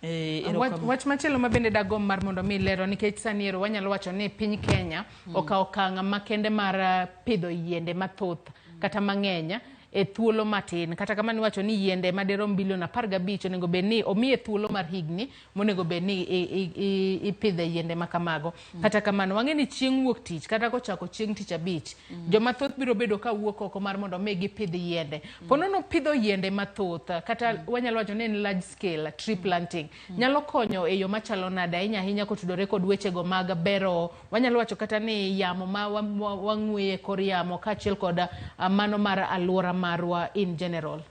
Wach machielo mabende dagom mar mondo mi lero nikech saniero wanyalo wacho ni piny Kenya okawo okang' makende mar pidho yiende mathoth kata mang'eny e thuolo matin. Kata kamano wacho ni yiende maderom bilion 15 onego bed ni omiye thuolo mar higni monego bed ni ipidhe yiende makamago. Kata kamano wang'e ni chieng' wuok tich kata kochako chieng' tich abich joma thoth biro bedo ka wuok oko mar mondo mi gipidh yiende. Ponono pidho yiende mathoth kata wanyalo wacho ni large scale tree planting nyalo konyo e yo machalo nade ahinya kotudore kod wechego mag bero, wanyalo wacho kata ni yamo ma wang'we kor yamo kaachiel kod mano mar alwora marwa in general.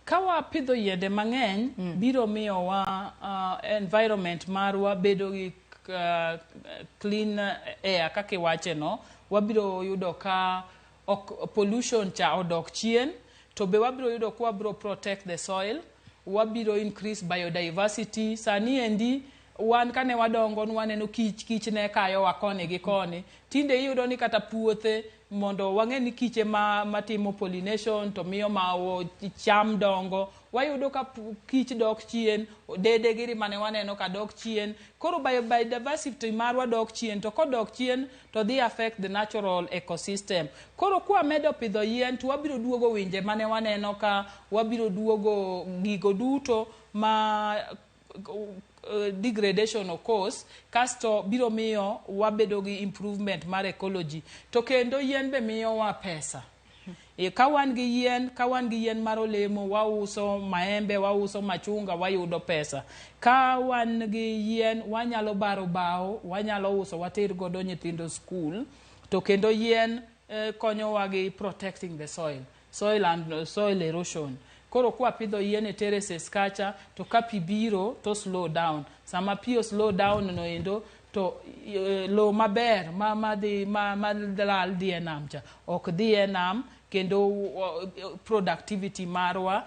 Kawa pidho yiende mang'eny biro miyo wa environment marwa bedo gi clean air kaka iwache no, wabiro yudo ka pollution cha odok chien, to be wabiro yudo ka wabiro protect the soil, wabiro increase biodiversity. Sani endi wan kane wadongo waneno kich ne kayo wa koni gi koni, tinde iyudo ni kata puothe mondo wang'e ni kiche matimo pollination to miyo ma cham dongo, wayudo ka kich dok chien, dede giri mane waneno ka dok chien, koro biodiversity marwa dok chien, to kodok chien to dhi affect the natural ecosystem. Koro kwa medo pidho yien to wabiro duogo winje mane waneno ka, wabiro duogo gigo duto ma degradation of course, kasto biro miyo wabedo gi improvement mar ecology. To kendo yien be miyo wa pesa. Ka wan gi yien mar olemo, wauso maembe, wauso machunga, wayudo pesa. Ka wan gi yien wanyalo baro bao, wanyalo uso water godo nyithindo school. To kendo yien konyo wa gi protecting the soil and soil erosion. Koro kwa pidho yien e terraces kacha, to ka pi biro to slow down. Sama pi slow down no endo, to lo maber madlal dhi enam cha ok dhi enam, kendo productivity marwa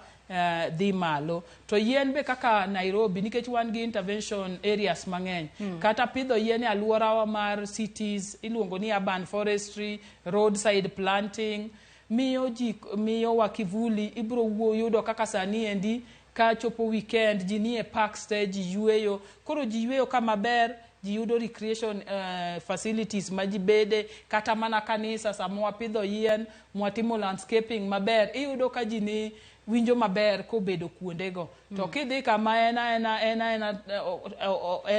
dhi malo. To yien be kaka Nairobi, nikech wan gi intervention areas mang'eny, kata pidho yien e alworawa mar cities iluongo ni urban forestry, roadside planting, miyo wa kivuli. Ibro yudo kaka sani endi ka chopo weekend ji nie parks te, ji yueyo, koro ji yueyo kama ber, ji yudo recreation facilities ma ji bede, kata mana kanisa sama wapidho yien, mwatimo landscaping maber, iyudo ka ji ni winjo maber kobedo kuondego. To kidhi kama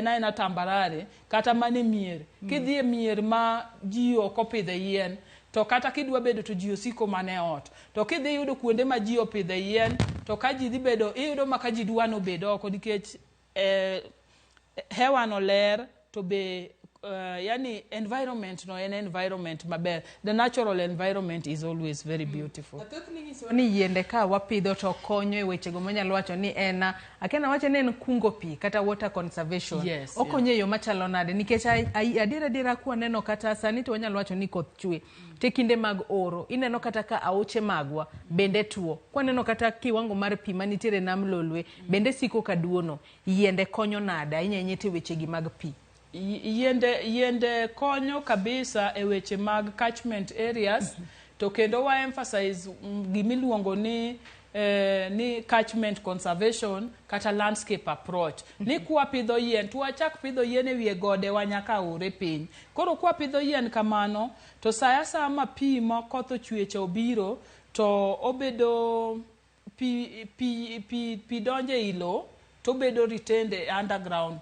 ena tambarare, kata mane mier, kidhi e mier ma ji ok opidhe yien, to kata kidwa bedo to ji osiko mane ot. To kidhi yudo kuonde ma ji opidhe yien, to ka ji dhi bedo, iyudo ma ka ji dwano bedo oko, nikech hewa no ler, to be yani environment no en environment maber. The natural environment is always very beautiful. Ni yiende ka wapidho to konyo e wechego manyalo wacho ni en akena wacho ni en kungo pi kata water conservation. Yes, okonyo e yo machalo nade, nikech adiera kwa neno kata sani to wanyalo wacho ni koth chwe te kinde mag oro, ineno kata ka aoche magwa bende tuo, kwa neno kata kiwango mar pi manitiere nam lolwe bende siko kaduono. Yiende konyo nade inyanyete wechegi mag pi? Yiende konyo kabisa e weche mag catchment areas, to kendo wa emphasize gimiluongo ni catchment conservation kata landscape approach. Ni kwa pidho yien, tu wachak pidho yien e wiye gode wa nyaka ore piny. Koro kwa pidho yien kamano, to saya sama pi ma koth ochwecha obiro, to obedo pi donje ilo, to bedo retained underground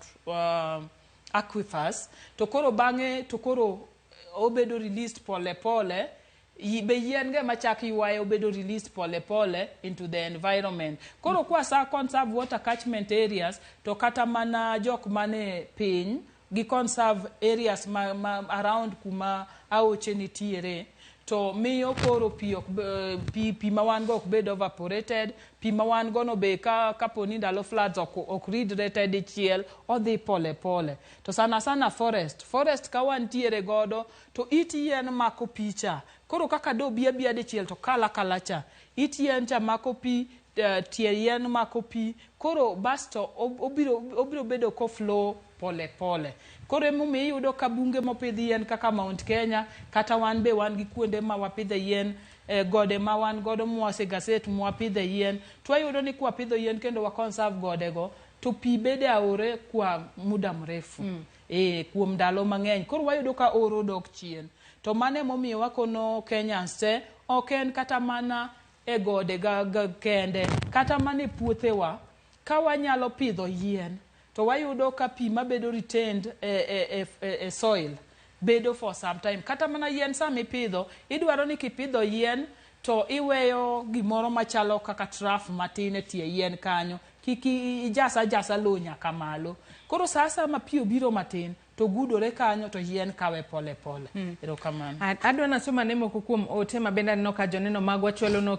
aquifers, to koro bang'e to koro obedo released pole pole, be yien ge machak yuaye obedo released pole pole into the environment. Koro kwa sa conserve water catchment areas, to kata mana jok mane piny gi conserve areas around kuma aoche nitiere, to miyo koro pi ma wan go ok bed evaporated, pi ma wan go no be kapo ni ndalo floods ok ridre te dichiel, odhi pole pole. To sana forest ka wan tiere godo, to it yien mako picha. Koro kaka do bia dichiel to kala cha, it yien cha mako pi, tie yien mako pi, koro basto obiro bedo ko flow pole pole. Koro emomiyo iyudo ka bunge mopidh yien kaka Mount Kenya, kata wan be wan gi kuonde ma wapidhe yien, gode ma wan godo mwase gaset mwapidhe yien, to wayudo ni kwa pidho yien kendo wa conserve godego, to pi bede aore kwa muda mrefu. Kuom ndalo mang'eny. Koro wayudo ka oro dok chien. To mane momiyo wakono Kenyans te, ok en kata mana e gode ga kende, kata mana e puothewa, ka wanyalo pidho yien, to wayudo ka pi mabedo retained e soil bedo for some time. Kata mana yien sami pidho, idwaro ni kipidho yien, to iweyo gimoro machalo kaka trough matin e tie yien kanyo, kiki jasa lo nyaka malo. Koro sasa ma pi obiro matin, to gudore kanyo to yien kawe pole pole. Erokamano. Adwa nasoma ne moko kuom ote mabende aneno ka joneno magwa chwalo no